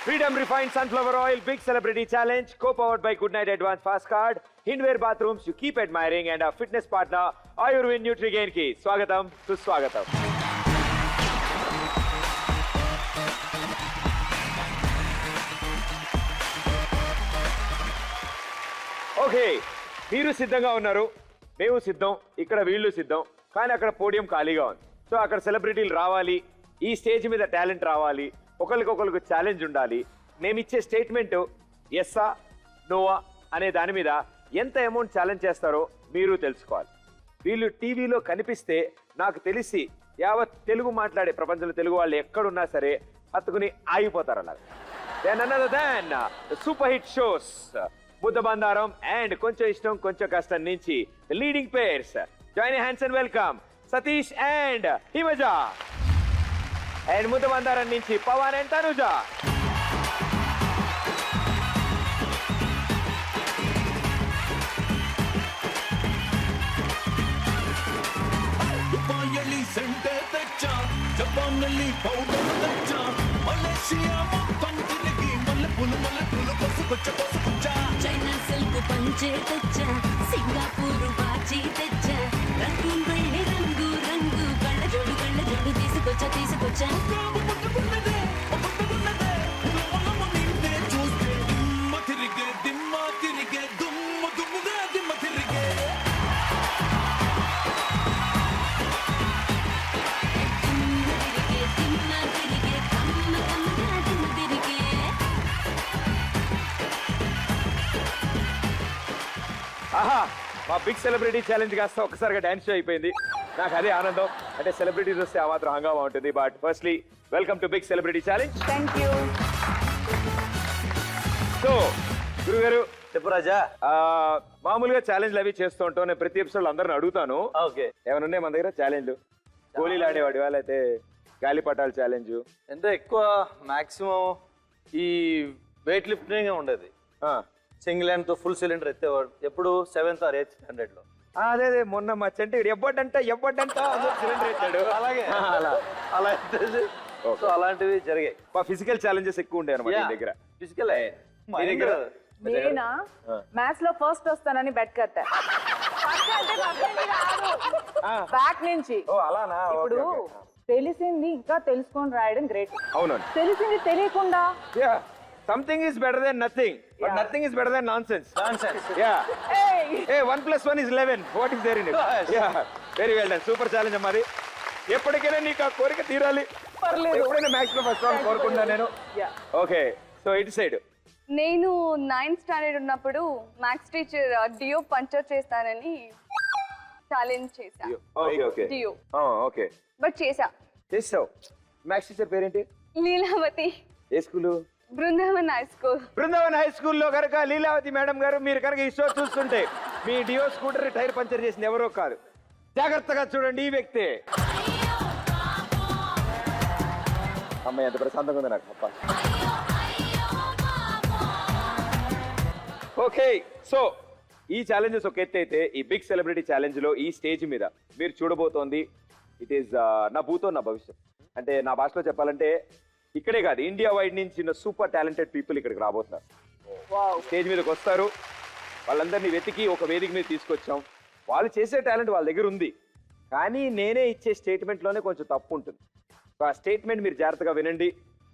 Freedom Refined Sunflower Oil Big Celebrity Challenge, co-powered by Goodnight Advance Fast Card, Hindware Bathrooms you keep admiring, and our fitness partner Ayurved Nutrigain ki. Swagatam, Suswagatam. Okay, మీరు సిద్ధంగా ఉన్నారు, మేము సిద్ధం, ఇక్కడ వీళ్ళు సిద్ధం, కానీ అక్కడ పోడియం ఖాళీగా ఉంది. సో అక్కడ సెలబ్రిటీలు రావాలి, ఈ స్టేజ్ మీద టాలెంట్ రావాలి, ఒకరికొకరికి ఛాలెంజ్ ఉండాలి. మేము ఇచ్చే స్టేట్మెంట్ ఎస్సా నోవా అనే దాని మీద ఎంత అమౌంట్ ఛాలెంజ్ చేస్తారో మీరు తెలుసుకోవాలి. వీళ్ళు టీవీలో కనిపిస్తే నాకు తెలిసి యావత్ తెలుగు మాట్లాడే ప్రపంచంలో తెలుగు వాళ్ళు ఎక్కడున్నా సరే హత్తుకుని ఆగిపోతారు. అలాగే then another then super hit shows ముద్దబందారం అండ్ కొంచెం ఇష్టం కొంచెం కష్టం నుంచి leading pairs. Join hands and welcome Satish and Himaja. And ముద్దబందారం నుంచి Pavan and Tanuja. China silk పంచే తెచ్చా, సింగపూర్ వాచి తెచ్చా, రంగు రంగు రంగు కళ్ళ జోడు తీసుకొచ్చా ఆహా, మా బిగ్ సెలబ్రిటీ ఛాలెంజ్ కాస్త ఒక్కసారిగా డాన్స్ షో అయిపోయింది. నాకు అదే ఆనందం, అంటే సెలబ్రిటీస్ వస్తే ఆ మాత్రం హంగామా ఉంటుంది. But firstly welcome to big celebrity challenge. Thank you. So గురుగారు చెప్పు రాజా. మామూలుగా ఛాలెంజ్లు అవి చేస్తూ ఉంటాం. నేను ప్రతి ఎపిసోడ్ అందరిని అడుగుతాను, ఓకే ఏమైనా ఉన్నాయి మన దగ్గర ఛాలెంజ్లు? గోళీలు ఆడేవాడి వాళ్ళైతే గాలిపటాల ఛాలెంజ్, ఎంత ఎక్కువ మాక్సిమం ఈ వెయిట్ లిఫ్టింగ్ ఉండేది. సింగిల్ హ్యాండ్ తో ఫుల్ సిలిండర్ ఎత్తేవాడు ఎప్పుడు 7th or 8th standard లో. అదే అదే మొన్న మా చెంటే ఎవ్వడంట సిలిండర్ ఎత్తాడు. అలాగే అలా ఎత్తేసి సో అలాంటివి జరిగాయి. ఫిజికల్ ఛాలెంజెస్ ఎక్కువ ఉండే అనమాట దగ్గర. ఫిజికల్ దగ్గర నేనా మ్యాథ్స్ లో ఫస్ట్ వస్తానని బెట్ కట్టా. బ్యాక్ నుంచి. ఓ అలానా? ఇప్పుడు తెలిసింది ఇంకా తెలుసుకొని రాయడం గ్రేట్. అవునండి, తెలిసింది తెలియకుండా something is better than nothing, but nothing is better than nonsense. Yeah. Hey, 1 + 1 is 11. What is there in it? Yeah, very well done. Super challenge అమ్మది. ఎప్పటికైనా నీకు ఆ కోరిక తీరాలి. ఎప్పుడైనా మ్యాథ్స్ లో ఫస్ట్ రావాలి కోరుకుంటా నేను. ఓకే, సో ఇటు సైడ్. నేను 9th స్టాండర్డ్ ఉన్నప్పుడు మ్యాథ్స్ టీచర్ డియో పంచర్ చేస్తానని ఛాలెంజ్ చేశా. ఓకే డియో ఓకే, బట్ చేసావు. మ్యాథ్స్ టీచర్ పేరేంటి? లీలావతి. ఏ school? Brindavan high school. Brindavan high స్కూల్లో కనుక లీలావతి మేడం గారు మీరు కనుక ఈ షో చూస్తుంటే మీ డియో స్కూటర్ టైర్ పంచర్ చేసింది ఎవరో కాదు, జాగ్రత్తగా చూడండి, ఈ వ్యక్తే. అమ్మాయి ఎంత ప్రశాంతంగా ఉంది నాకు. ఓకే, సో ఈ ఛాలెంజెస్ ఒక ఎత్తు అయితే ఈ బిగ్ సెలబ్రిటీ ఛాలెంజ్ లో ఈ స్టేజ్ మీద మీరు చూడబోతోంది ఇట్ ఈస్ నా భూతో నా భవిష్యత్. అంటే నా భాషలో చెప్పాలంటే ఇక్కడే కాదు, ఇండియా వైడ్ నుంచి సూపర్ టాలెంటెడ్ పీపుల్ ఇక్కడికి రాబోతున్నారు. స్టేజ్ మీదకి వస్తారు, వాళ్ళందరినీ వెతికి ఒక వేదిక మీద తీసుకొచ్చాం. వాళ్ళు చేసే టాలెంట్ వాళ్ళ దగ్గర ఉంది, కానీ నేనే ఇచ్చే స్టేట్మెంట్లోనే కొంచెం తప్పు ఉంటుంది. సో ఆ స్టేట్మెంట్ మీరు జాగ్రత్తగా వినండి.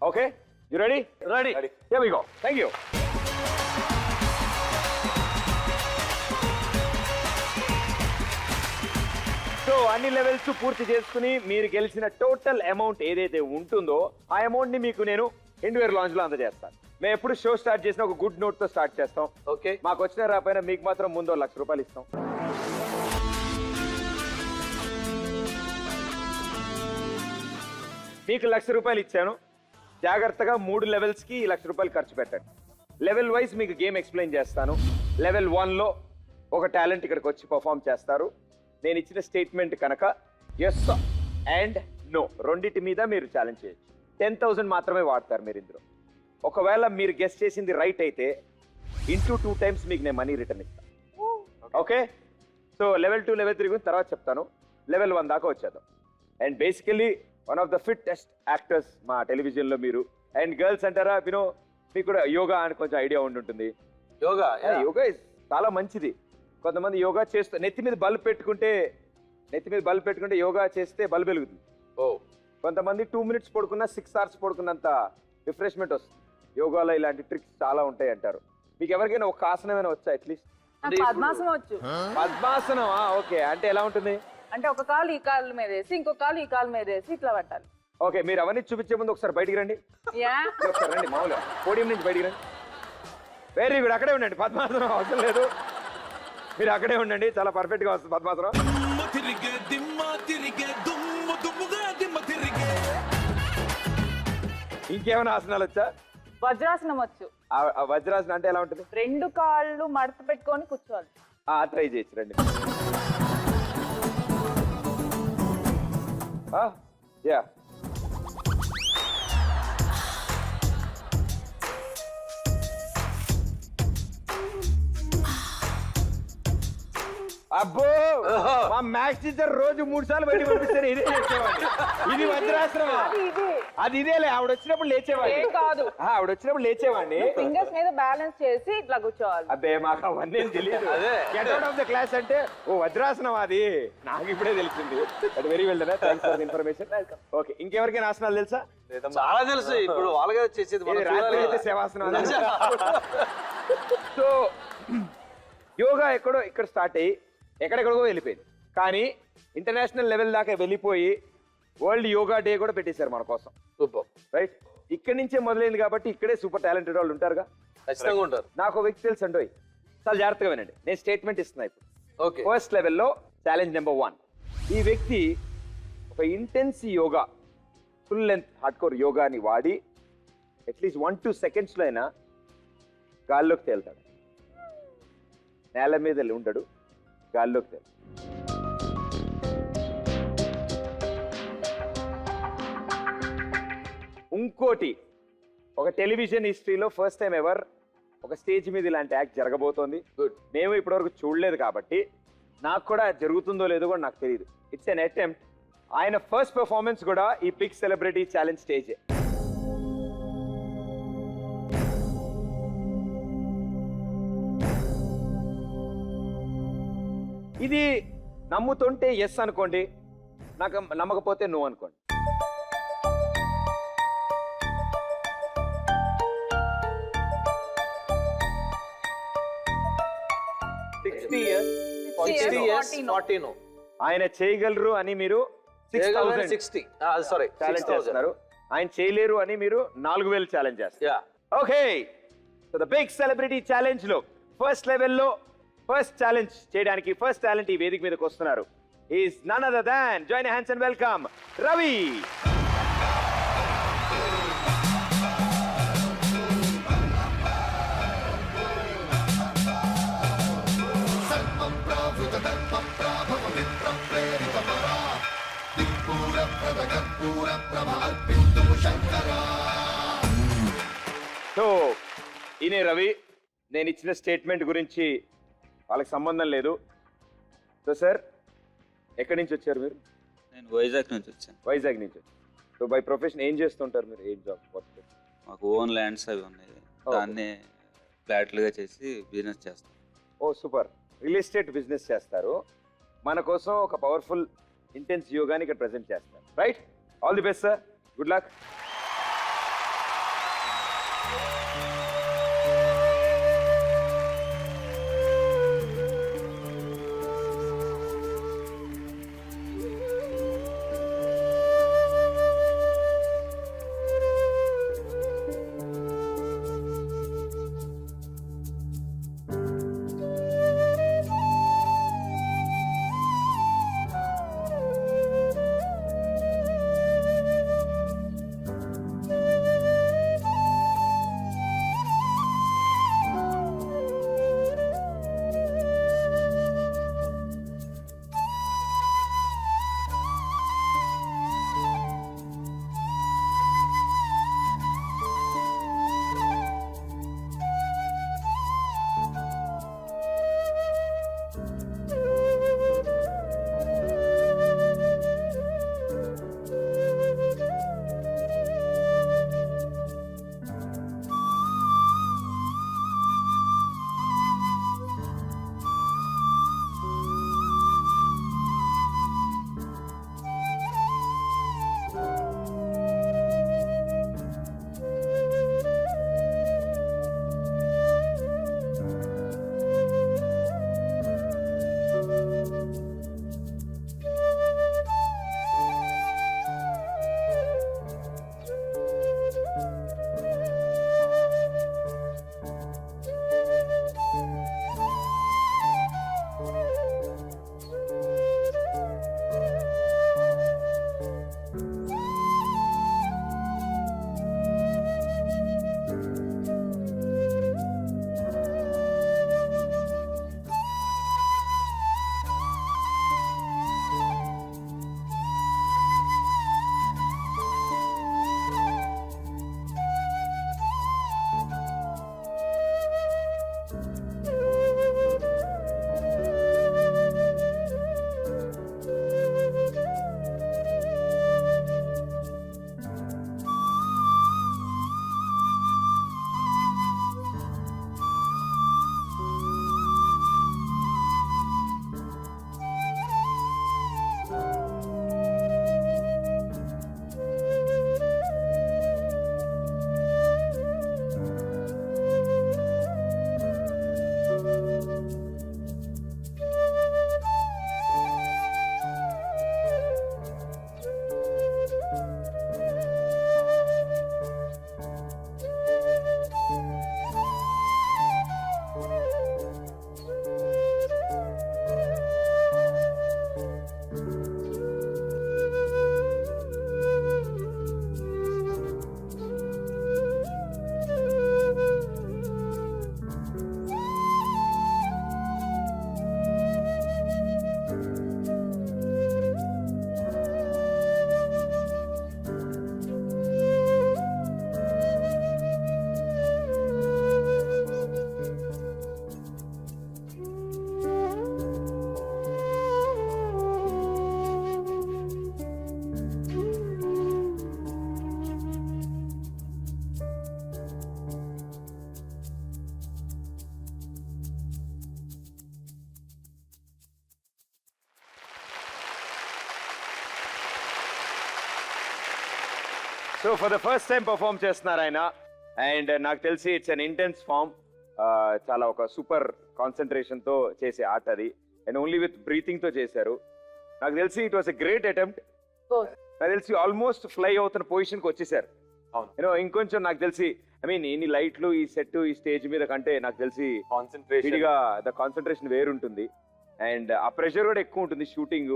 Okay, you ready? Ready. Here we go. Thank you. So అన్ని లెవెల్స్ పూర్తి చేసుకుని మీరు గెలిచిన టోటల్ అమౌంట్ ఏదైతే ఉంటుందో ఆ అమౌంట్ ని మీకు నేను హిండ్వేర్ లాంజ్ లో అందజేస్తాను. మేము ఎప్పుడు షో స్టార్ట్ చేసిన ఒక గుడ్ నోట్ తో స్టార్ట్ చేస్తాం. ఓకే, మాకు వచ్చిన రాపోయినా మీకు మాత్రం ముందు ₹1,00,000 ఇస్తాం. మీకు ₹1,00,000 ఇచ్చాను, జాగ్రత్తగా 3 లెవెల్స్ కి ₹1,00,000 ఖర్చు పెట్టండి. లెవెల్ వైజ్ మీకు గేమ్ ఎక్స్ప్లెయిన్ చేస్తాను. లెవెల్ 1 లో ఒక టాలెంట్ ఇక్కడికి వచ్చి పర్ఫామ్ చేస్తారు. నేను ఇచ్చిన స్టేట్మెంట్ కనుక ఎస్ అండ్ నో రెండింటి మీద మీరు ఛాలెంజ్ చేయొచ్చు. 10,000 మాత్రమే వాడతారు మీరు ఇందులో. ఒకవేళ మీరు గెస్ చేసింది రైట్ అయితే ఇంటూ 2 times మీకు నేను మనీ రిటర్న్ ఇస్తాను. ఓకే, సో లెవెల్ 2 లెవెల్ 3 తర్వాత చెప్తాను. లెవెల్ 1 దాకా వచ్చేద్దాం. And basically one of the fittest actors మా టెలివిజన్లో మీరు అండ్ గర్ల్స్ అంటారా వినో, మీకు కూడా యోగా అని కొంచెం ఐడియా ఉంటుంది. యోగా యోగా చాలా మంచిది. కొంతమంది యోగా చేస్తూ నెత్తి మీద బల్బ్ పెట్టుకుంటే యోగా చేస్తే బల్బ్ వెలుగుతుంది. ఓ కొంతమంది 2 minutes పడుకున్నా 6 hours పడుకున్నంత రిఫ్రెష్మెంట్ వస్తుంది. యోగాలో ఇలాంటి ట్రిక్స్ చాలా ఉంటాయి అంటారు. మీకు ఎవరికైనా ఒక ఆసనమైనా వచ్చా అట్లీస్ట్? పద్మాసనం వచ్చు. పద్మాసనం ఓకే, అంటే ఎలా ఉంటుంది? అంటే ఒక కాలు ఈ కాలు మీద వేసి ఇంకో కాలు ఈ కాలు మీద వేసి ఇట్లా పట్టాలి. ఓకే, మీరు అవన్నీ చూపించే ముందు ఒకసారి బయటికి రండి. యా ఒకసారి రండి, మామూలుగా పోడియం నుంచి బయటికి రండి. వెరీ గుడ్, అక్కడే ఉండండి. పద్మాసనం అవసరం లేదు, మీరు అక్కడే ఉండండి. చాలా పర్ఫెక్ట్ గా వస్తుంది పద్మాసనం. ఇంకేమైనా ఆసనాలు వచ్చా? వజ్రాసనం వచ్చు. ఆ వజ్రాసనం అంటే ఎలా ఉంటుంది? 2 కాళ్ళు మడత పెట్టుకొని కూర్చోవాలి. ట్రై చేయొచ్చు, రండి. యా అబ్బో, మా మ్యాథ్స్ టీచర్ రోజు 3 సార్లు బయట పంపిస్తారు. ఇదే చేసేవాడిని. ఇది వజ్రాసనం. అది ఇదేలే, ఆవిడ వచ్చినప్పుడు లేచేవాడిని. ఏం కాదు, ఆవిడ వచ్చినప్పుడు లేచేవాడిని. ఫింగర్స్ మీద బ్యాలెన్స్ చేసి ఇట్లా కూర్చోవాలి. అబ్బే, మాకు అవన్నీ తెలియదు. Get out of the class అంటే ఓ వజ్రాసనం అది నాకు ఇప్పుడే తెలిసింది. అది very well, thanks for information. Okay, ఇంకెవరికైనా ఆసనాలు తెలుసా? చాలా తెలుసు. ఇప్పుడు వాళ్ళగా చేసేది మనం రాత్రి అయితే శవాసనం. సో యోగా ఎక్కడో ఇక్కడ స్టార్ట్ అయ్యి ఎక్కడెక్కడికో వెళ్ళిపోయింది. కానీ ఇంటర్నేషనల్ లెవెల్ దాకా వెళ్ళిపోయి వరల్డ్ యోగా డే కూడా పెట్టేశారు మన కోసం. Super, right? ఇక్కడి నుంచే మొదలైంది కాబట్టి ఇక్కడే సూపర్ టాలెంటెడ్ వాళ్ళు ఉంటారుగా. ఖచ్చితంగా ఉంటారు. నాకు ఒక వ్యక్తి తెలుసు అండి, చాలా జాగ్రత్తగా వినండి. నేను స్టేట్మెంట్ ఇస్తున్నా ఇప్పుడు. ఓకే, ఫస్ట్ లెవెల్లో ఛాలెంజ్ నెంబర్ 1. ఈ వ్యక్తి ఒక intense yoga, full length hardcore యోగాని వాడి అట్లీస్ట్ 1-2 seconds లో అయినా గాల్లోకి తేలుతాడు. నేల మీద ఉండడు, గాల్లోకి తేలుతాడు. ఇంకోటి, ఒక టెలివిజన్ హిస్టరీలో ఫస్ట్ టైం ఎవర్ ఒక స్టేజ్ మీద ఇలాంటి యాక్ట్ జరగబోతోంది. గుడ్, మేము ఇప్పటివరకు చూడలేదు కాబట్టి నాకు కూడా జరుగుతుందో లేదో కూడా నాకు తెలియదు. It's an attempt. ఆయన ఫస్ట్ పెర్ఫార్మెన్స్ కూడా ఈ పిక్ సెలబ్రిటీ ఛాలెంజ్ స్టేజే. ఇది నమ్ముతుంటే ఎస్ అనుకోండి, నాకు నమ్మకపోతే నో అనుకోండి. ఆయన చేయగలరు అని మీరు 60 ఛాలెంజ్ చేస్తున్నారు. ఆయన చేయలేరు అని మీరు 4000 ఛాలెంజ్ చేస్తారు. Okay, so the big celebrity challenge లో ఫస్ట్ లెవెల్లో ఫస్ట్ ఛాలెంజ్ చేయడానికి ఫస్ట్ టాలెంట్ ఈ వేదిక మీదకి వస్తున్నారు. Is none other than, join hands and welcome Ravi. So ఈయనే రవి. నేను ఇచ్చిన స్టేట్మెంట్ గురించి వాళ్ళకి సంబంధం లేదు. సో సార్, ఎక్కడి నుంచి వచ్చారు మీరు? నేను వైజాగ్ నుంచి వచ్చాను. వైజాగ్ నుంచి. సో బై ప్రొఫెషన్ ఏం చేస్తుంటారు మీరు? ఏం జాబ్? మాకు ఓన్ ల్యాండ్స్ అవి ఉన్నాయి, దాన్ని ఫ్లాట్లుగా చేసి బిజినెస్ చేస్తాం. ఓ సూపర్, రియల్ ఎస్టేట్ బిజినెస్ చేస్తారు. మన కోసం ఒక పవర్ఫుల్ ఇంటెన్స్ యోగాని ఇక్కడ ప్రెజెంట్ చేస్తారు. Right, all the best sir, good luck. So for the first time perform చేస్తున్నారు ఆయన అండ్ నాకు తెలిసి ఇట్స్ అన్ ఇంటెన్స్ ఫామ్ చాలా ఒక సూపర్ కాన్సన్ట్రేషన్ తో చేసే ఆట అది అండ్ ఓన్లీ విత్ బ్రీతింగ్ తో చేశారు నాకు తెలిసి it was a great attempt నాకు తెలిసి ఆల్మోస్ట్ ఫ్లై అవుతున్న పొజిషన్ కి వచ్చేసారు యూనో ఇంకొంచెం నాకు తెలిసి ఐ మీన్ ఇన్ని లైట్లు ఈ సెట్ ఈ స్టేజ్ మీద కంటే నాకు తెలిసి విడిగా ద కాన్సన్ట్రేషన్ వేరుంటుంది అండ్ ఆ ప్రెషర్ కూడా ఎక్కువ ఉంటుంది shooting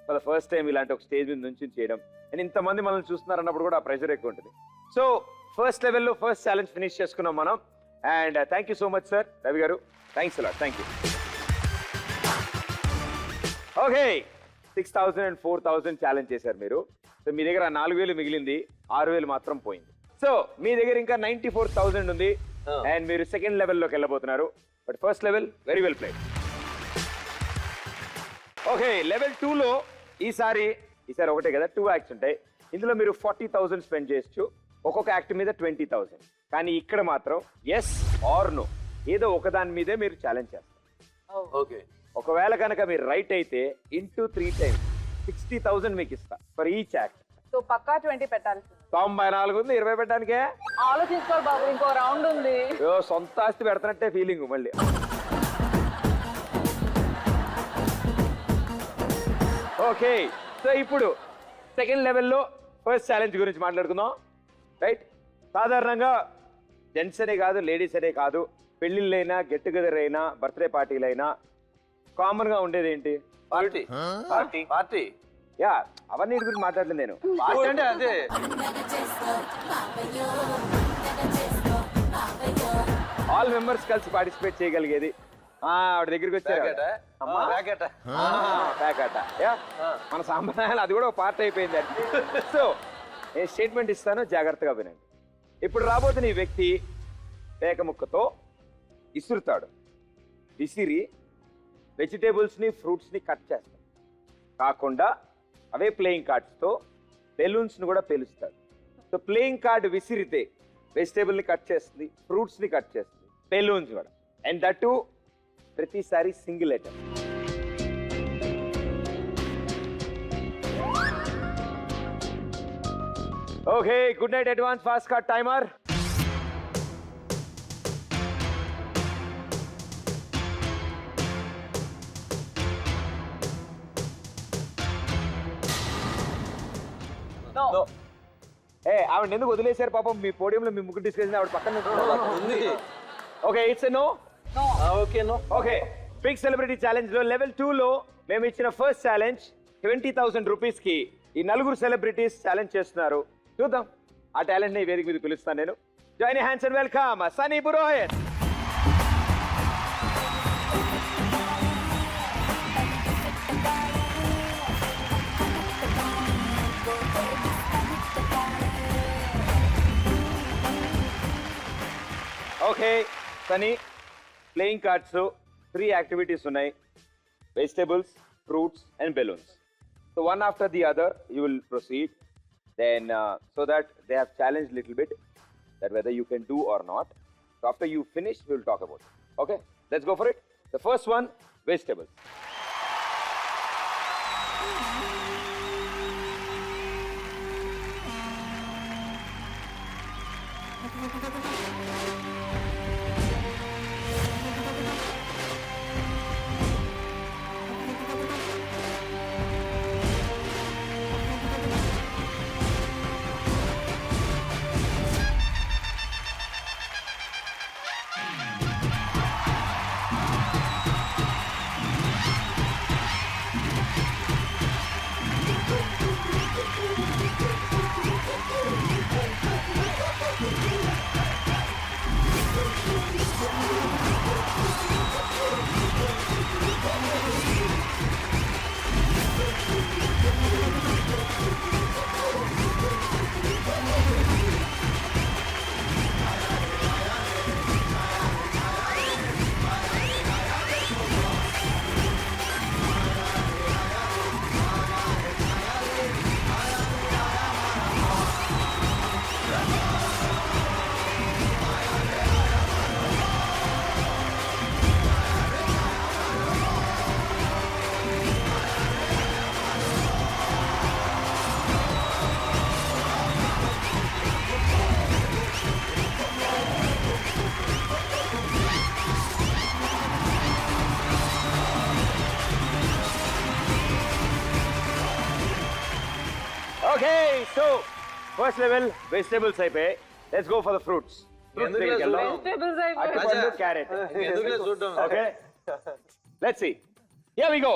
for the first time ఇలాంటి ఒక స్టేజ్ మీద నుంచి చేయడం అండ్ ఇంతమంది మనల్ని చూస్తున్నారు అన్నప్పుడు కూడా ఆ ప్రెషర్ ఎక్కువ ఉంటుంది సో ఫస్ట్ లెవెల్లో ఫస్ట్ ఛాలెంజ్ ఫినిష్ చేసుకున్నాం మనం and thank you so much sir Ravi garu thanks a lot thank you okay 6,000 and 4,000 challenge చేశారు మీరు సో మీ దగ్గర 4,000 మిగిలింది 6,000 మాత్రం పోయింది సో మీ దగ్గర ఇంకా 94,000 ఉంది అండ్ మీరు సెకండ్ లెవెల్లోకి వెళ్ళబోతున్నారు but first level very well played okay level 2లో ఈసారి ఒకటే కదా 2 యాక్ట్స్ ఉంటాయి ఇందులో మీరు 40,000 స్పెండ్ చేయొచ్చు ఒక్కొక్క యాక్ట్ మీద 20,000 కానీ ఇక్కడ మాత్రం ఎస్ ఆర్ నో ఏదో ఒకదాని మీదే మీరు ఛాలెంజ్ చేస్తారు ఓకే ఒకవేళ కనుక మీరు రైట్ అయితే ఇంటూ 3 times 60,000 మీకు ఇస్తా ఫర్ ఈచ్ యాక్ట్ సో పక్కా 20 పెట్టాలి 94 ఉంది 20 పెట్టడానికే ఆలోచించుకోవాలి బాబు ఇంకో రౌండ్ ఉంది సొంత ఆస్తి పెడుతున్నట్టే ఫీలింగ్ మళ్ళీ ఓకే సో ఇప్పుడు సెకండ్ లెవెల్లో ఫస్ట్ ఛాలెంజ్ గురించి మాట్లాడుకుందాం రైట్ సాధారణంగా జెంట్స్ అనే కాదు లేడీస్ అనే కాదు పెళ్ళిళ్ళైనా గెట్ టుగెదర్ అయినా బర్త్డే పార్టీలైనా కామన్ గా ఉండేది ఏంటి పార్టీ పార్టీ పార్టీ యా అవన్నీ గురించి మాట్లాడలేదు నేను పార్టీ అంటే అదే ఆల్ మెంబర్స్ కలిసి పార్టిసిపేట్ చేయగలిగేది ఆవిడ దగ్గరికి వచ్చారు ప్యాకట యా మన సాంప్రదాయాలు అది కూడా ఒక పార్ట్ అయిపోయింది అది సో నేను స్టేట్మెంట్ ఇస్తాను జాగ్రత్తగా వినండి ఇప్పుడు రాబోతున్న ఈ వ్యక్తి పేక ముక్కతో ఇసురుతాడు విసిరి వెజిటేబుల్స్ని ఫ్రూట్స్ని కట్ చేస్తాడు కాకుండా అవే ప్లేయింగ్ కార్డ్స్తో బెలూన్స్ని కూడా పేలుస్తాడు సో ప్లేయింగ్ కార్డ్ విసిరితే వెజిటేబుల్ని కట్ చేస్తుంది ఫ్రూట్స్ని కట్ చేస్తుంది బెలూన్స్ కూడా అండ్ దట్ ప్రతిసారి single item okay good night advance fast card timer ఆవిడ ఎందుకు వదిలేశారు పాపం మీ పోడియంలో మీ ముగ్గురు డిస్కషన్ ఆవిడ పక్కన ఉంది okay it's no okay no okay big celebrity challenge లో లెవెల్ 2లో మేము ఇచ్చిన ఫస్ట్ ఛాలెంజ్ 20,000 రూపీస్ కి ఈ నలుగురు సెలబ్రిటీస్ ఛాలెంజ్ చేస్తున్నారు చూద్దాం ఆ టాలెంట్ ని వేదిక మీద పిలుస్తాను నేను join hands and welcome Sunny Purohit okay Sunny playing cards 3 activities ఉన్నాయి vegetables fruits and balloons so one after the other you will proceed then so that they have challenge little bit that whether you can do or not so after you finish we will talk about okay let's go for it the first one vegetables first level vegetables అయిపోయాయి. Let's go for the fruits. Vegetables అయిపోయి అరటిపండు, carrot. ఎందుకులే చూడడం. Okay, let's see. Here we go.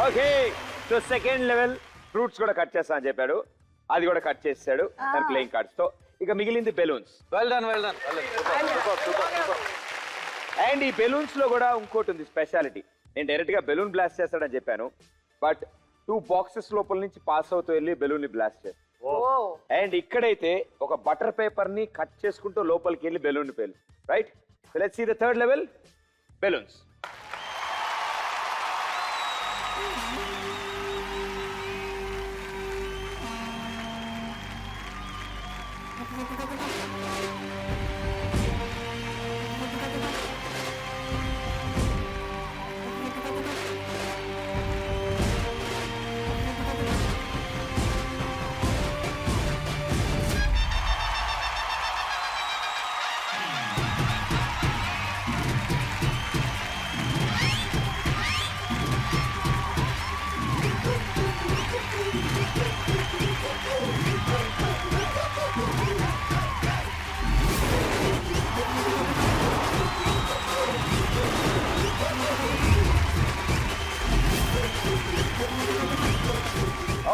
Okay, so second level fruits కూడా cut చేస్తా అని చెప్పాడు, అది కూడా కట్ చేసాడు తన ప్లేయింగ్ కార్డ్స్ తో. ఇక మిగిలింది బెలూన్స్. Well done. అండ్ ఈ బెలూన్స్ లో కూడా ఇంకోటి ఉంది స్పెషాలిటీ. నేను డైరెక్ట్ గా బెలూన్ బ్లాస్ట్ చేస్తాడని చెప్పాను, బట్ 2 బాక్సెస్ లోపల నుంచి పాస్ అవుతూ వెళ్ళి బెలూన్ ని బ్లాస్ట్ చేస్తాడు. అండ్ ఇక్కడైతే ఒక బటర్ పేపర్ ని కట్ చేసుకుంటూ లోపలికి వెళ్ళి బెలూన్ పేలు. Right, so let's see the third level balloons.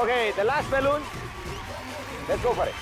Okay, the last balloon. Let's go for it.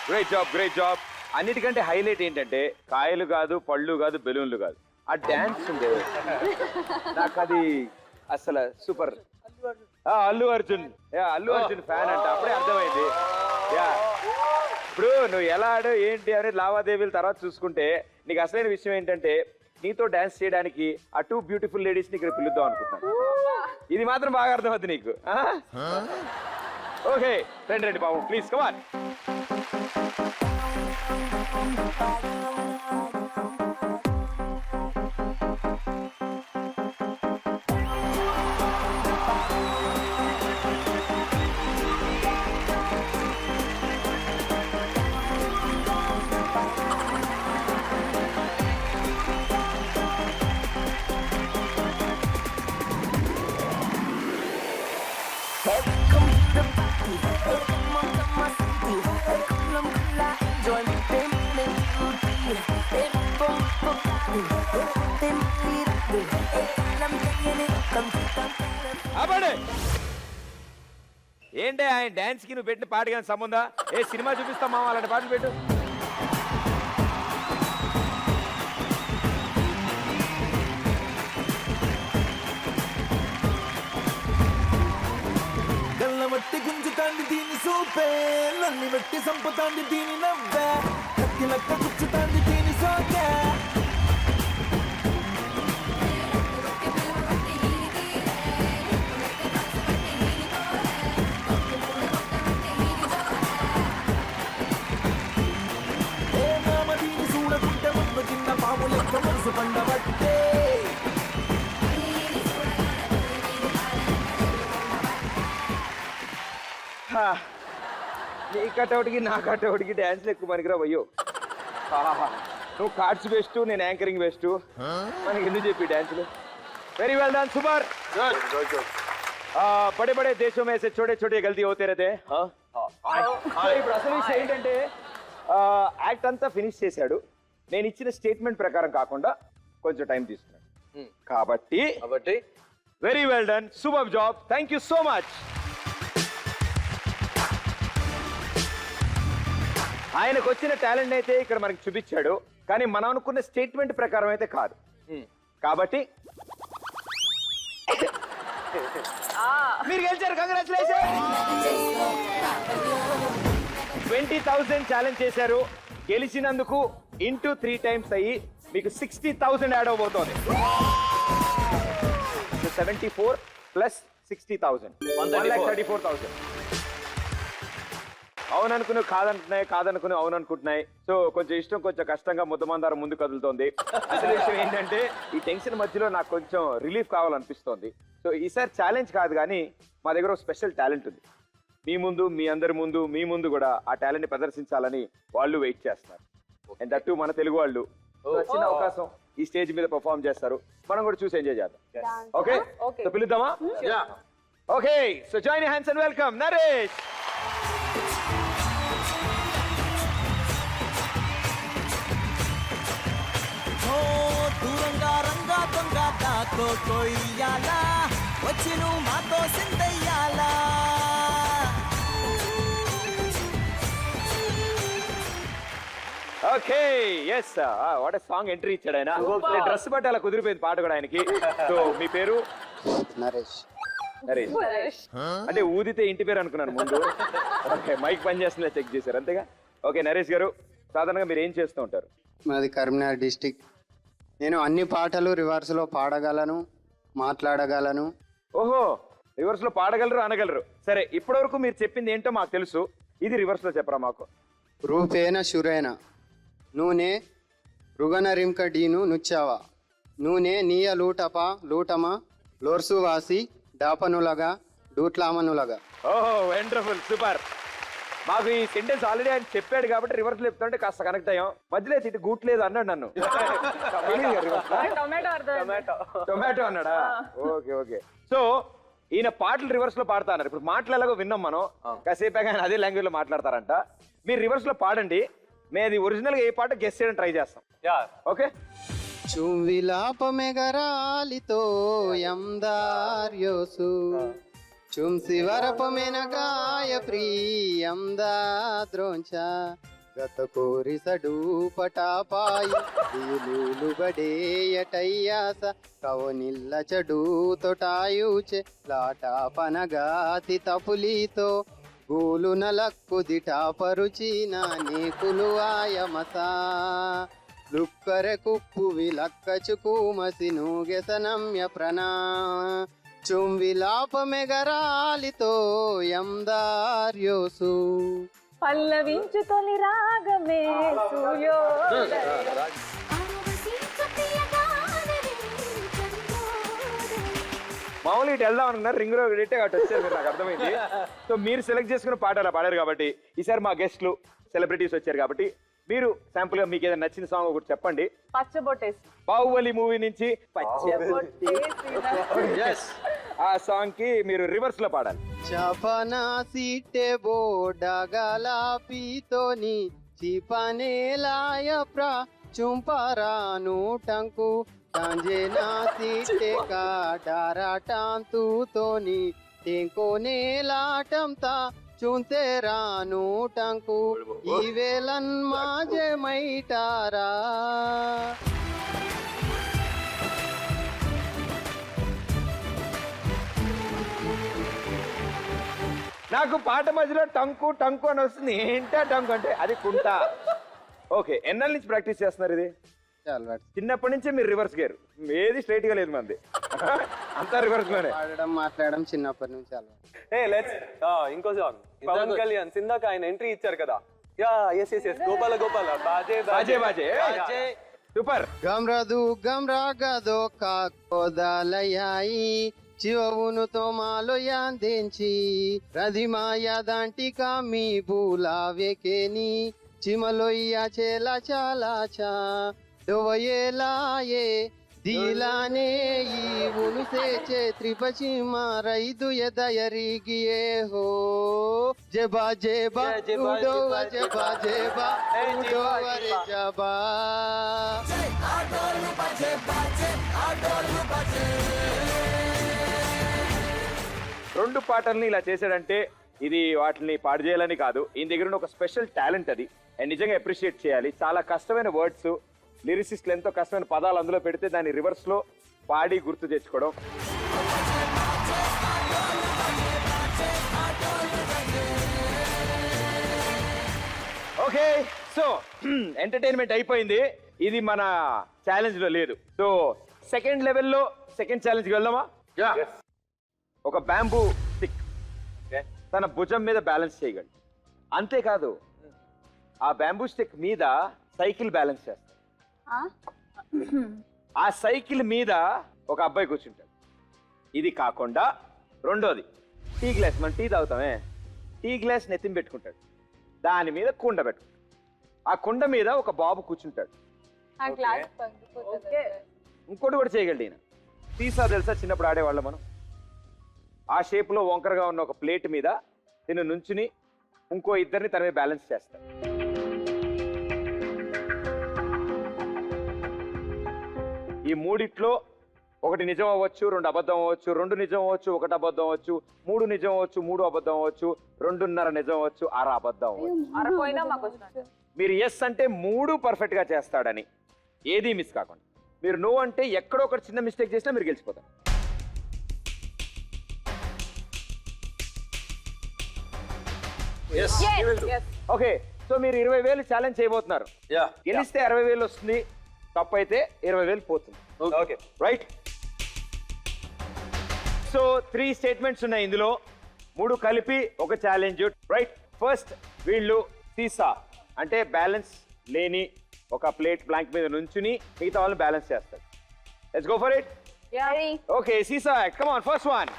Great job, great job. అన్నిటికంటే హైలైట్ ఏంటంటే కాయలు కాదు, పళ్ళు కాదు, బెలూన్లు కాదు, ఆ డాన్స్ ఉంది. నాకు అది అసలు సూపర్. అల్లు అర్జున్ ఫ్యాన్ అంట, అప్పుడే అర్థమైంది. యా, ఇప్పుడు నువ్వు ఎలా ఆడు ఏంటి అనేది లావాదేవీల తర్వాత చూసుకుంటే, నీకు అసలైన విషయం ఏంటంటే నీతో డాన్స్ చేయడానికి ఆ 2 బ్యూటిఫుల్ లేడీస్ ని ఇక్కడ పిలుద్దాం అనుకుంటున్నాను. ఇది మాత్రం బాగా అర్థమవుతుంది నీకు. ఓకే, రండి బాబు, ప్లీజ్ కమాన్. ఏంటి ఆయన డాన్స్ కి నువ్వు పెట్టిన పాట కానీ సంబంధం? ఏ సినిమా చూపిస్తామా అలాంటి పాటలు పెట్టు. గల్లమట్టి గుంజుతాంది దీని సూపే, నల్లి పెట్టి సంపుతాంది దీని నవ్వే కత్తి లెక్క గుచ్చుతాంది దీని సోకే ఏ మామ దీని చూడకుంటే ముందు చిన్న పాము లెక్క మనసు పండబట్టే నీ కటౌట్కి నా కటౌట్కి డ్యాన్స్లు ఎక్కువ పనికిరావు అయ్యో నువ్వు కార్డ్స్ బెస్ట్ నేను యాంకరింగ్ బెస్ట్ మనకి ఎందుకు చెప్పి డ్యాన్స్లు వెరీ వెల్ డన్ సూపర్ బడే బడే దేశం में से छोटे छोटे गलती होते रहते ఇప్పుడు అసలు విషయం ఏంటంటే యాక్ట్ అంతా ఫినిష్ చేశాడు నేను ఇచ్చిన స్టేట్మెంట్ ప్రకారం కాకుండా కొంచెం టైం తీసుకున్నాడు కాబట్టి very well done super job thank you so much ఆయనకు వచ్చిన టాలెంట్ అయితే ఇక్కడ మనకి చూపించాడు కానీ మనం అనుకున్న స్టేట్మెంట్ ప్రకారం అయితే కాదు కాబట్టి మీరు గెలిచారు కంగ్రాచులేషన్ 20,000 ఛాలెంజ్ చేశారు గెలిచినందుకు ఇంటూ 3 times అయ్యి మీకు 60,000 యాడ్ అవబోతోంది 74 ప్లస్ 60,000 1,34,000 అవుననుకుని కాదంటున్నాయి కాదనుకుని అవుననుకుంటున్నాయి సో కొంచెం ఇష్టం కొంచెం కష్టంగా ముద్దమందారం ముందు కదులుతోంది అసలు విషయం ఏంటంటే ఈ టెన్షన్ మధ్యలో నాకు కొంచెం రిలీఫ్ కావాలనిపిస్తోంది సో ఈసారి ఛాలెంజ్ కాదు కానీ మా దగ్గర ఒక స్పెషల్ టాలెంట్ ఉంది మీ ముందు మీ అందరి ముందు మీ ముందు కూడా ఆ టాలెంట్ ని ప్రదర్శించాలని వాళ్ళు వెయిట్ చేస్తున్నారు అండ్ దట్టు మన తెలుగు వాళ్ళు చిన్న అవకాశం ఈ స్టేజ్ మీద పర్ఫార్మ్ చేస్తారు మనం కూడా చూసి ఎంజాయ్ చేద్దాం ఓకే సో పిలుద్దామా okay so join hands and welcome Naresh దూరంగా రంగా దొంగ దాకో కొయ్యాలా వచ్చి నువ్వు మాతో సిందయ్యాలా okay yes what song entry ఇచ్చాడు ఆయన డ్రెస్ బట్టి అలా కుదిరిపోయింది పాట కూడా ఆయనకి సో మీ పేరు నరేష్ నరేష్ అంటే ఊదితే ఇంటి పేరు అనుకున్నాను ముందు ఓకే మైక్ పని చేస్తుందా చెక్ చేశారు అంతేగా ఓకే నరేష్ గారు సాధారణంగా మీరు ఏం చేస్తూ ఉంటారు మాది కరీంనగర్ డిస్టిక్ నేను అన్ని పాటలు రివర్స్లో పాడగలను మాట్లాడగలను ఓహో రివర్స్ లో పాడగలరు అనగలరు సరే ఇప్పటివరకు మీరు చెప్పింది ఏంటో మాకు తెలుసు ఇది రివర్స్ లో చెప్పరా మాకు రూపేణ శురేణ నూనె రుగన రింక డీను నుచ్చావా నూనె నీయ లూటప లూటమ లోర్సు వాసి డాపనులగా డూట్లామనులగా ఓహో వండర్ఫుల్ సూపర్ మాకు ఈ సెంటెన్స్ ఆల్రెడీ ఆయన చెప్పాడు కాబట్టి రివర్స్ లో చెప్తుంటే కాస్త కనెక్ట్ అయ్యాం మధ్యలో ఇటు గూట్లేదు అన్నాడు నన్ను టొమాటో అన్నాడా ఓకే ఓకే సో ఈయన పాటలు రివర్స్ లో పాడతా అన్నారు ఇప్పుడు మాటలు ఎలాగో విన్నాం మనం కాసేపు ఆయన అదే లాంగ్వేజ్ లో మాట్లాడతారంట మీరు రివర్స్ లో పాడండి మేము అది ఒరిజినల్ గా ఏ పాట గెస్ చేయడం ట్రై చేస్తాం ఓకే చుంవిలాపమెగరాలితో ఎందార్యోసు చుంసివరపమెనగాయ ప్రియందా ద్రోంచ గత కోరిసడు పటాపాయి దీలులు బడేయటయ్యాస కవనిల్ల చెడు తొటాయుచే లాటాపనగాతి తపులీతో గూలు నలక్కుదిటా పరుచిన నేకులు ఆయమసా లుక్కరె కుప్పు విలక్కచుకుమసి నూగెసనమ్య ప్రణా చుంవిలాపమెగరాలితో ఎందార్యోసు పల్లవించు తొలి రాగమే మామూలుగా ఇటు వెళ్దాం అనుకున్నారు రింగ్ రోడ్ ఇట్టే అటు వచ్చారు మీరు నాకు అర్థమైంది సో మీరు సెలెక్ట్ చేసుకున్న పాట అలా పాడారు కాబట్టి ఈసారి మా గెస్ట్లు సెలబ్రిటీస్ వచ్చారు కాబట్టి మీరు శాంపుల్ గా మీకు ఏదైనా నచ్చిన సాంగ్ ఒకటి చెప్పండి పచ్చబొట్టేసి బాహుబలి మూవీ నుంచి ఆ సాంగ్ కి మీరు రివర్స్ లో పాడాలి చపనా సీటె బోడగలాపితోని చిపనేలాయ ప్రా చుంపరాను టంకు టాంజేనా సీటె కాడారాటాంతుతోని టెంకోనేలాటంతా చుంతేరాను టంకు ఈవేలన్ మాజే మైటారా నాకు పాట మధ్యలో టంకు టంకు అని వస్తుంది. ఏంటా టంకు అంటే అది కుంట. ఓకే, ఎన్నాళ్ళ నుంచి ప్రాక్టీస్ చేస్తున్నారు ఇది? చాలా చిన్నప్పటి నుంచే మీరు రివర్స్ గేర్, ఏది స్ట్రైట్ గా లేదు మంది. అంతా రివర్స్ లోనే. పాడడం మాట్లాడడం చిన్నప్పటి నుంచి అలవాటు. ఇంకో సాంగ్ పవన్ కళ్యాణ్ సిందాక ఆయన ఎంట్రీ ఇచ్చారు కదా. Yeah yes yes yes Gopala Gopala బాజే బాజే బాజే సూపర్. గమ్రదు గమ్రా గదో కాకోదాలయాయి చివవును తోమాలో యాందించి రధిమాయ దాంటికా మీ బూలావేకేని చిమలొయ్య చేల చాలాచా డొవయేలాయే దీలానే ఈ ఉనుసే త్రిపచిమ రైదు ఎదయరిగియే హో జబా జబా ఉడోవ జబా జబా ఉడోవ రే జబా. రెండు పాటల్ని ఇలా చేశాడంటే ఇది వాటిని పాడు చేయాలని కాదు, ఈయన దగ్గర ఉన్న ఒక స్పెషల్ టాలెంట్ అది. అండ్ నిజంగా అప్రిషియేట్ చేయాలి. చాలా కష్టమైన వర్డ్స్, లిరిసిస్ట్లు ఎంతో కష్టమైన పదాలు అందులో పెడితే దాన్ని రివర్స్ లో పాడి గుర్తు తెచ్చుకోవడం. ఓకే, సో ఎంటర్టైన్మెంట్ అయిపోయింది. ఇది మన ఛాలెంజ్ లో లేదు. సో సెకండ్ లెవెల్లో సెకండ్ ఛాలెంజ్కి వెళ్దామా? ఒక బ్యాంబూ స్టిక్ తన భుజం మీద బ్యాలెన్స్ చేయగలడు. అంతేకాదు ఆ బ్యాంబూ స్టిక్ మీద సైకిల్ బ్యాలెన్స్ చేస్తాడు. ఆ సైకిల్ మీద ఒక అబ్బాయి కూర్చుంటాడు. ఇది కాకుండా రెండోది టీ గ్లాస్, మనం టీ తాగుతామే, టీ గ్లాస్ నెత్తిన పెట్టుకుంటాడు. దాని మీద కుండ పెట్టుకుంటాడు. ఆ కుండ మీద ఒక బాబు కూర్చుంటాడు. ఇంకోటి కూడా చేయగలడు ఈయన. సీసా తెలుసా, చిన్నప్పుడు ఆడేవాళ్ళం మనం. ఆ షేప్ లో వంకరగా ఉన్న ఒక ప్లేట్ మీద తిను నుంచుని ఇంకో ఇద్దరిని తన మీద బ్యాలెన్స్ చేస్తాడు. ఈ మూడిట్లో ఒకటి నిజం అవ్వచ్చు, రెండు అబద్ధం అవ్వచ్చు, రెండు నిజం అవ్వచ్చు, ఒకటి అబద్ధం అవ్వచ్చు, మూడు నిజం అవ్వచ్చు, మూడు అబద్ధం అవ్వచ్చు, రెండున్నర నిజం అవ్వచ్చు, అర అబద్ధం అవ్వచ్చు. మీరు ఎస్ అంటే మూడు పర్ఫెక్ట్ గా చేస్తాడని, ఏది మిస్ కాకుండా. మీరు నో అంటే ఎక్కడో ఒకటి చిన్న మిస్టేక్ చేసినా మీరు గెలిచిపోతారు. ఓకే, సో మీరు 20,000 ఛాలెంజ్ చేయబోతున్నారు. గెలిస్తే 60,000 వస్తుంది, తప్పు అయితే 20,000 పోతుంది. Okay right. సో 3 స్టేట్మెంట్స్ ఉన్నాయి ఇందులో, 3 కలిపి ఒక ఛాలెంజ్. రైట్, ఫస్ట్ వీళ్ళు సీసా అంటే బ్యాలెన్స్ లేని ఒక ప్లేట్ బ్లాంక్ మీద నుంచుని మిగతా వాళ్ళని బ్యాలెన్స్ చేస్తారు. Let's go for it. Okay, సీసా, come on, first one.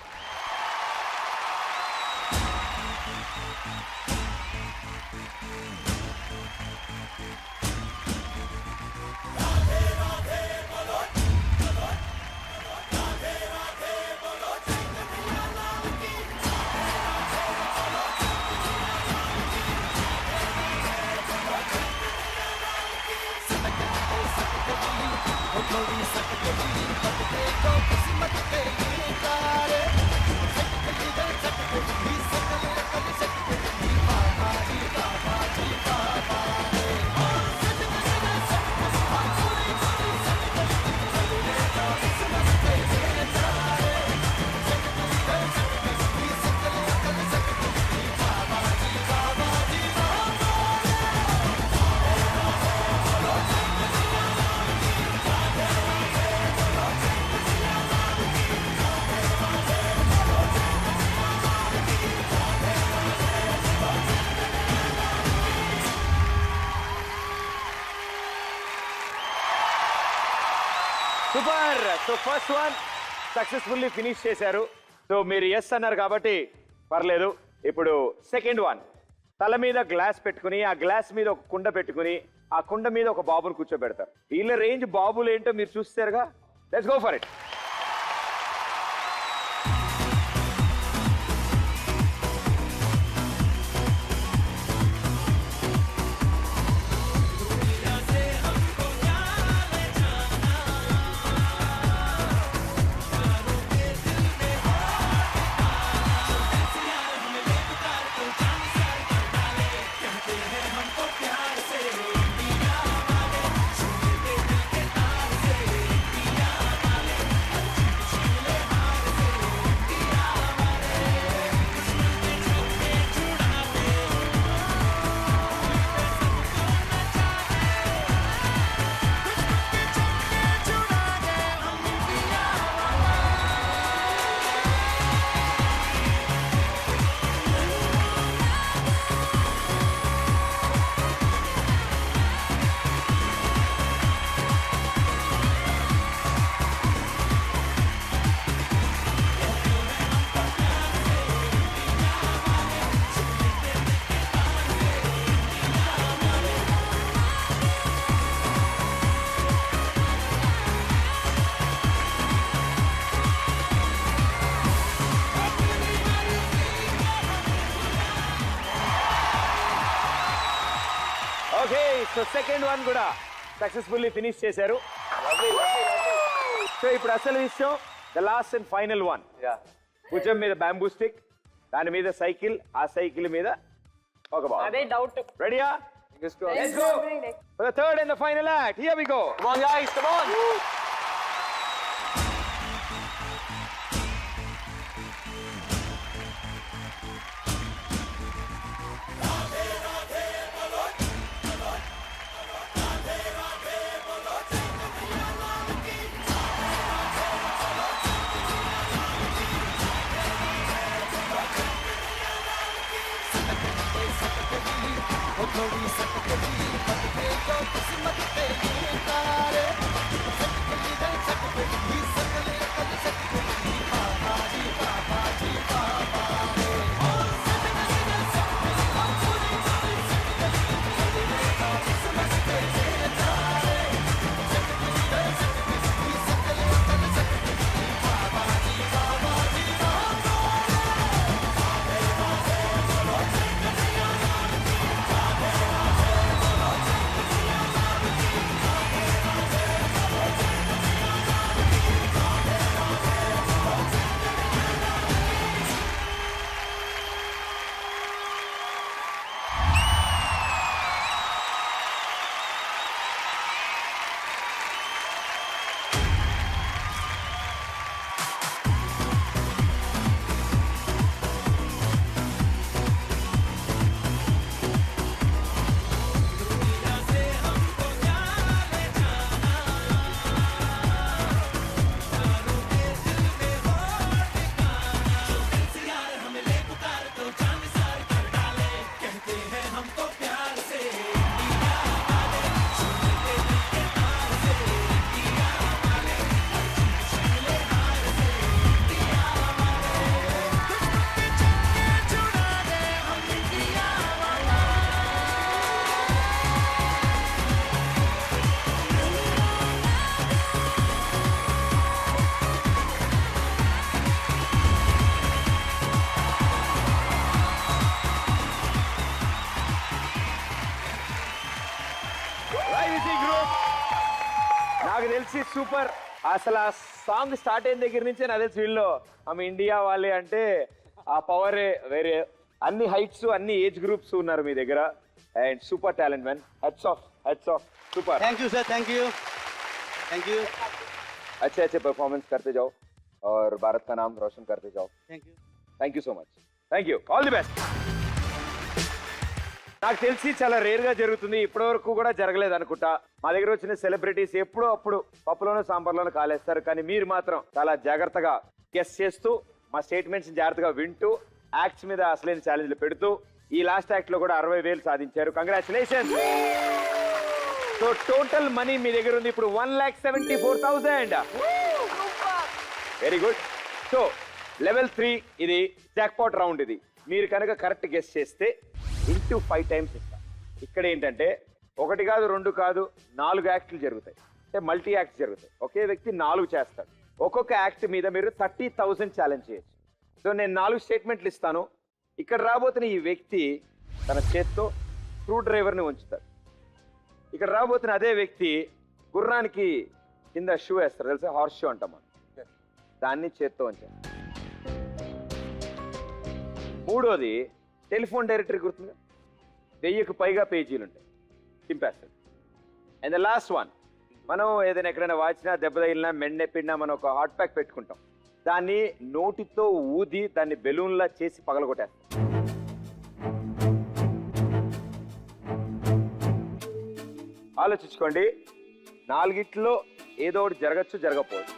Super. So first one successfully finish చేశారు. సో మీరు ఎస్ అన్నారు కాబట్టి పర్లేదు. ఇప్పుడు సెకండ్ వన్, తల మీద గ్లాస్ పెట్టుకుని ఆ గ్లాస్ మీద ఒక కుండ పెట్టుకుని ఆ కుండ మీద ఒక బాబుని కూర్చోబెడతారు. వీళ్ళ రేంజ్ బాబులు ఏంటో మీరు చూస్తారుగా. Let's go for it. So second one కూడా సక్సెస్ఫుల్లీ ఫినిష్ చేశారు. సో ఇప్పుడు అసలు విషయం, the last and final one. భుజం మీద బ్యాంబూ స్టిక్, దాని మీద సైకిల్, ఆ సైకిల్ మీద ఒక బాల్. అదే డౌట్. రెడీయా? Let's go for the third and the final act. Here we go. Come on, guys, come on. నాకు తెలిసి సూపర్. అసలు ఆ సాంగ్ స్టార్ట్ అయిన దగ్గర నుంచే నాకు తెలిసి వీళ్ళు ఆమె ఇండియా వాళ్ళే అంటే ఆ పవరే వేరే. అన్ని హైట్స్, అన్ని ఏజ్ గ్రూప్స్ ఉన్నారు మీ దగ్గర. And super talent man. Heads of, heads of. Super. Thank you, sir. Thank you. Thank you. अच्छे अच्छे परफॉर्मेंस करते जाओ और भारत का नाम रोशन करते जाओ. Thank you. Thank you so much. Thank you. All the best. నాకు తెలిసి చాలా రేర్ గా జరుగుతుంది, ఇప్పటివరకు కూడా జరగలేదు అనుకుంటా. మా దగ్గర వచ్చిన సెలబ్రిటీస్ ఎప్పుడో అప్పుడు పప్పులోనూ సాంబార్లోనూ కాలేస్తారు, కానీ మీరు మాత్రం చాలా జాగ్రత్తగా గెస్ చేస్తూ, మా స్టేట్మెంట్స్ జాగ్రత్తగా వింటూ, యాక్ట్స్ మీద అసలైన ఛాలెంజ్లు పెడుతూ ఈ లాస్ట్ యాక్ట్ లో కూడా 60,000 సాధించారు. కంగ్రాచులేషన్. సో టోటల్ మనీ మీ దగ్గర ఉంది ఇప్పుడు 1,74,000. Very good. సో లెవెల్ 3 ఇది జాక్పాట్ రౌండ్. ఇది మీరు కనుక కరెక్ట్ గెస్ చేస్తే ఇంటూ 5 టైమ్స్ ఇస్తాం. ఇక్కడ ఏంటంటే 1 కాదు 2 కాదు 4 యాక్ట్లు జరుగుతాయి, అంటే మల్టీ యాక్ట్స్ జరుగుతాయి. ఒకే వ్యక్తి 4 చేస్తాడు. ఒక్కొక్క యాక్ట్ మీద మీరు 30,000 ఛాలెంజ్ చేయొచ్చు. సో నేను 4 స్టేట్మెంట్లు ఇస్తాను. ఇక్కడ రాబోతున్న ఈ వ్యక్తి తన చేత్తో స్క్రూ డ్రైవర్ని ఉంచుతాడు. ఇక్కడ రాబోతున్న అదే వ్యక్తి గుర్రానికి కింద షూ వేస్తారు, తెలుసా, హార్స్ షూ అంటాం మనం, దాన్ని చేత్తో ఉంచారు. మూడోది టెలిఫోన్ డైరెక్టరీ గుర్తుందా, 1000కు పైగా పేజీలు ఉంటాయి, చింపేస్తాడు. అండ్ ద లాస్ట్ వన్, మనం ఏదైనా ఎక్కడైనా వాచినా, దెబ్బ తగిలినా, మెండెప్పినా మనం ఒక హాట్ ప్యాక్ పెట్టుకుంటాం, దాన్ని నోటితో ఊది దాన్ని బెలూన్లా చేసి పగలగొట్టేస్తాం. ఆలోచించుకోండి, 4 ఏదో ఒకటి జరగచ్చు, జరగకపోవచ్చు.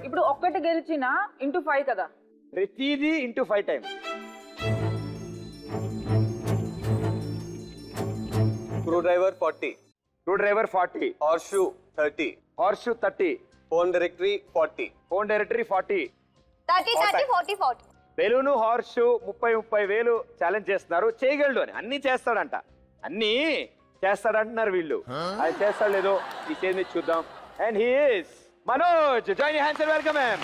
ఇప్పుడు ఒక్కటి గెలిచిన ఇంటూ 5 కదా, ప్రతిదీ into 5 times. Screw driver 40. Screw driver 40, Horseshoe 30. Horse shoe 30, Phone directory 40. Phone directory 40, 30, 40, 40. Balloon horse shoe 30,000 challenge చేస్తున్నారు. చేయగలడు అని అన్ని చేస్తాడంట, అన్ని చేస్తాడంటున్నారు వీళ్ళు. అది చేస్తాడు లేదో ఈ స్టేజ్ మీద చూద్దాం. And he is Manoj. Join your hands and welcome him.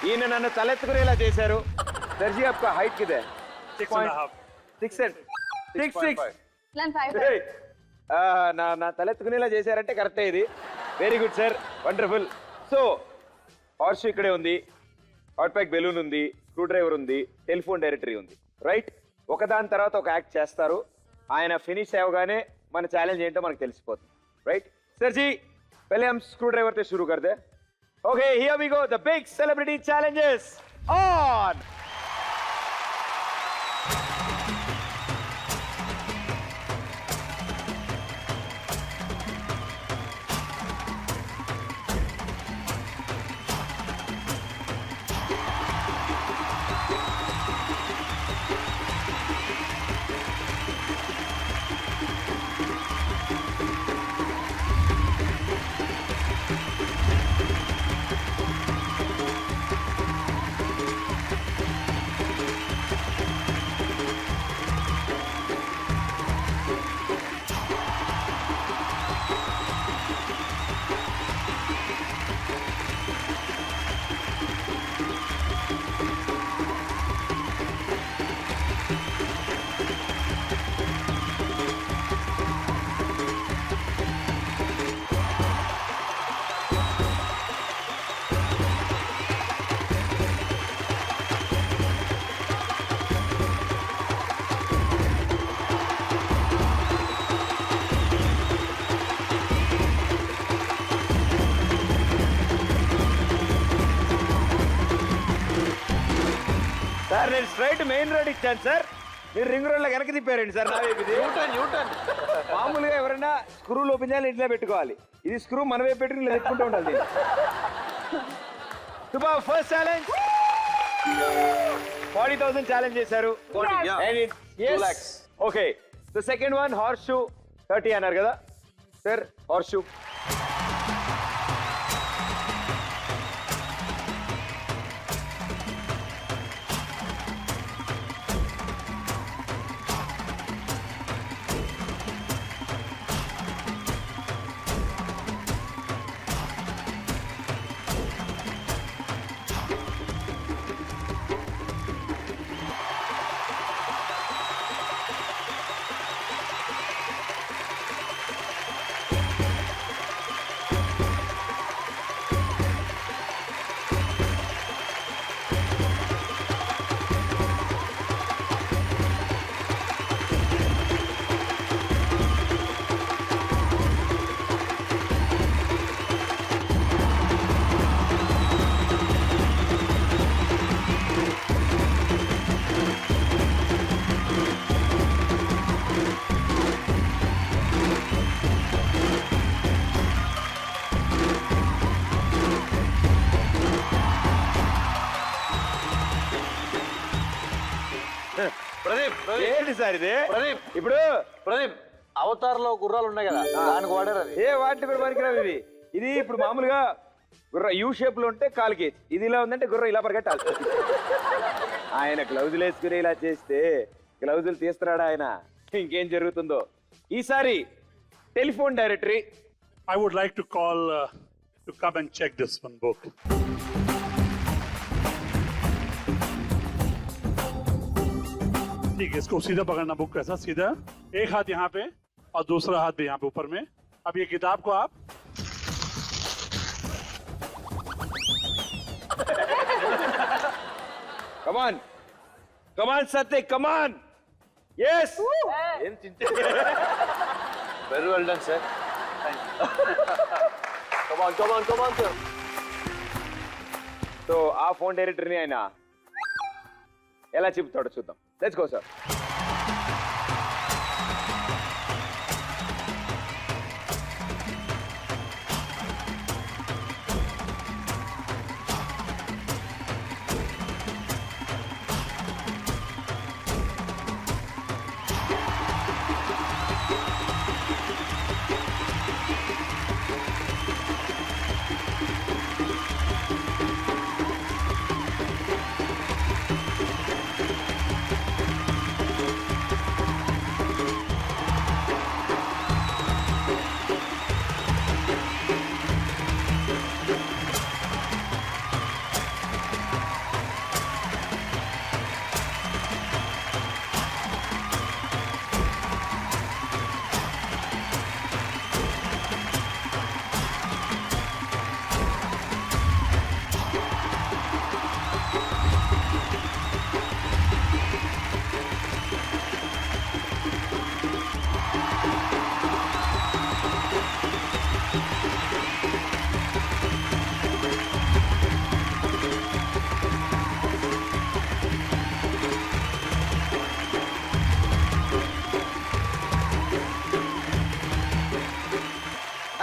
ఈయన నన్ను తలెత్తుకునేలా చేశారు. సర్జీ आपका हाइट कितना है? 6.5. 6 నేను 5. నా తలెత్తుకునేలా చేశారంటే కరెక్టే ఇది. Very good sir, wonderful. So horse ఇక్కడే ఉంది, హాట్ ప్యాక్ బెలూన్ ఉంది, స్క్రూ డ్రైవర్ ఉంది, టెలిఫోన్ డైరెక్టరీ ఉంది, రైట్? ఒకదాని తర్వాత ఒక యాక్ట్ చేస్తారు. ఆయన ఫినిష్ అవ్వగానే మన ఛాలెంజ్ ఏంటో మనకు తెలిసిపోతుంది, రైట్? सर जी पहले हम स्क्रू ड्राइवर से शुरू करते हैं. Okay, here we go, the big celebrity challenges on. Sir నేను స్ట్రైట్ మెయిన్ రోడ్ ఇచ్చాను సార్, మీరు రింగ్ రోడ్ లో వెనక్కి తిప్పారండి సార్. నా వైపు ఇది మామూలుగా ఎవరైనా స్క్రూలు ఓపెన్ చేయాలి, ఇంట్లో పెట్టుకోవాలి. ఇది స్క్రూ మన వైపు పెట్టుకుని ఇలా పెట్టుకుంటూ ఉండాలి. సూపర్, ఫస్ట్ ఛాలెంజ్ 40,000 ఛాలెంజ్ చేశారు. Okay, the second one horse shoe 30 అన్నారు కదా సార్. హార్స్ షూ ఏంటి సార్ ఇది? ఇప్పుడు ప్రదీప్, అవతార్ లో గుర్రాలు ఉన్నాయి కదా, దానికి వాడారు అది. ఏ వాటి కూడా పనికిరావు ఇవి. ఇది ఇప్పుడు మామూలుగా గుర్ర యూ షేప్ లో ఉంటే కాలుకి, ఇది ఇలా ఉందంటే గుర్ర ఇలా పరిగెట్టాలి. ఆయన గ్లౌజులు వేసుకుని ఇలా చేస్తే గ్లౌజులు తీస్తున్నాడా ఆయన? ఇంకేం జరుగుతుందో. ఈసారి telephone directory. I would like to call to come and check this one book. ठीक है, इसको सीधा पकड़ना बुक कैसा सीधा, एक हाथ यहाँ पे और दूसरा हाथ भी यहाँ पे ऊपर में. अब ये किताब को आप come on come on Satya, come on. Yes, very well done sir. So ఆ ఫోన్ డైరెక్టర్ని ఆయన ఎలా చెప్తాడో చూద్దాం. Let's go sir.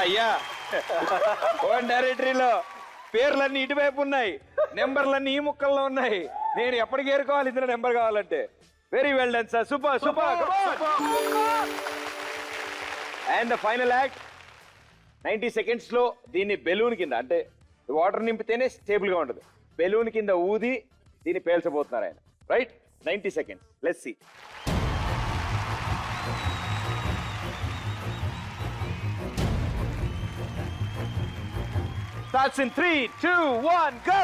అయ్యా ఓన్ డైరెక్టరీలో పేర్లన్నీ ఇటువైపు ఉన్నాయి, నెంబర్లన్నీ ఈ ముక్కల్లో ఉన్నాయి. నేను ఎప్పటికి ఏరుకోవాలి ఇందులో నెంబర్ కావాలంటే. Very well done sir, super super. And the final act 90 seconds లో దీన్ని బెలూన్ కింద, అంటే వాటర్ నింపితేనే స్టేబుల్ గా ఉంటుంది, బెలూన్ కింద ఊది దీన్ని పేల్చబోతున్నారు ఆయన. Right, 90 seconds. Let's see. Starts in 3, 2, 1, go!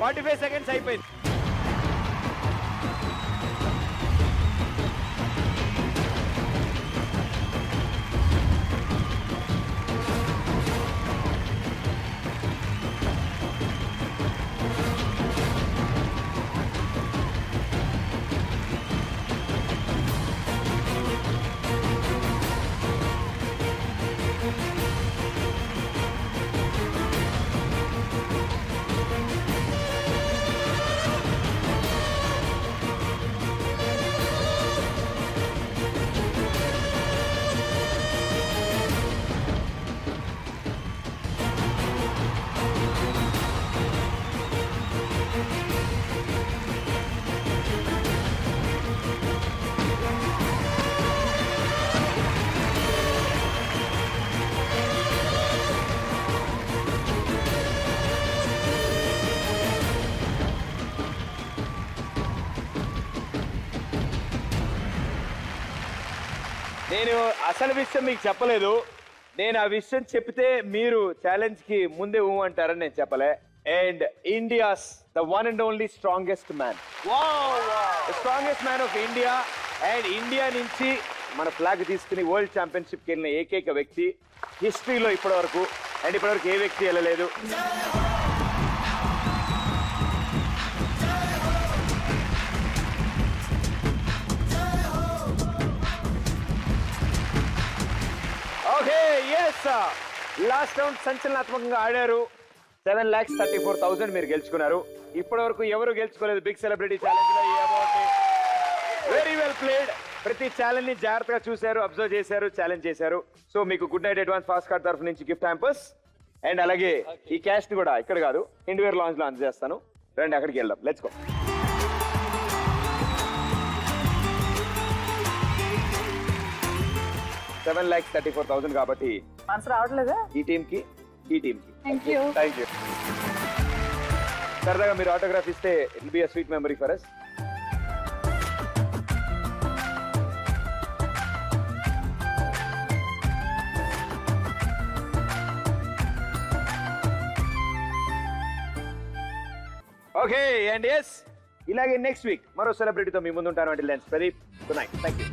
Forty-five seconds అయిపోయింది. నేను అసలు విషయం మీకు చెప్పలేదు. నేను ఆ విషయం చెప్తే మీరు ఛాలెంజ్ కి ముందే అంటారని నేను చెప్పలే. And India's the one and only strongest man, strongest man of India. And India నుంచి మన ఫ్లాగ్ తీసుకుని వరల్డ్ ఛాంపియన్షిప్కి వెళ్ళిన ఏకైక వ్యక్తి హిస్టరీలో ఇప్పటివరకు. అండ్ ఇప్పటివరకు ఏ వ్యక్తి వెళ్ళలేదు. ఓకే, ఎస్, లాస్ట్ రౌండ్ సంచలనాత్మకంగా ఆడారు. 7,34,000 మీరు గెలుచుకున్నారు. ఇప్పటి వరకు ఎవరు గెలుచుకోలేదు బిగ్ సెలబ్రిటీ ఛాలెంజ్ లో ఈ అవార్డ్ ని. Very well played. ప్రతి ఛాలెంజ్ ని జాగ్రత్తగా చూశారు, అబ్జర్వ్ చేశారు, ఛాలెంజ్ చేశారు. సో మీకు good night advance fast card తరఫు నుంచి గిఫ్ట్ హ్యాంపర్స్. అండ్ అలాగే ఈ క్యాష్ ని కూడా ఇక్కడ కాదు, ఇండివేర్ లాంజ్ లో అందజేస్తాను. రండి అక్కడికి వెళ్దాం, లెట్స్ గో. $7,34,000 కాబట్టి ఆన్సర్ రావట్లేదా? ఈ టీమ్ కి ఈ టీమ్ కి. Thank you. Thank you. సరదాగా మీరు ఆటోగ్రాఫ్ ఇస్తే it will be a sweet memory for us. Okay, and yes, ఇలాగే నెక్స్ట్ వీక్ మరో సెలబ్రిటీతో మీ ముందు ఉంటాను. అంటే లెన్స్ Pradeep, good night, thank you.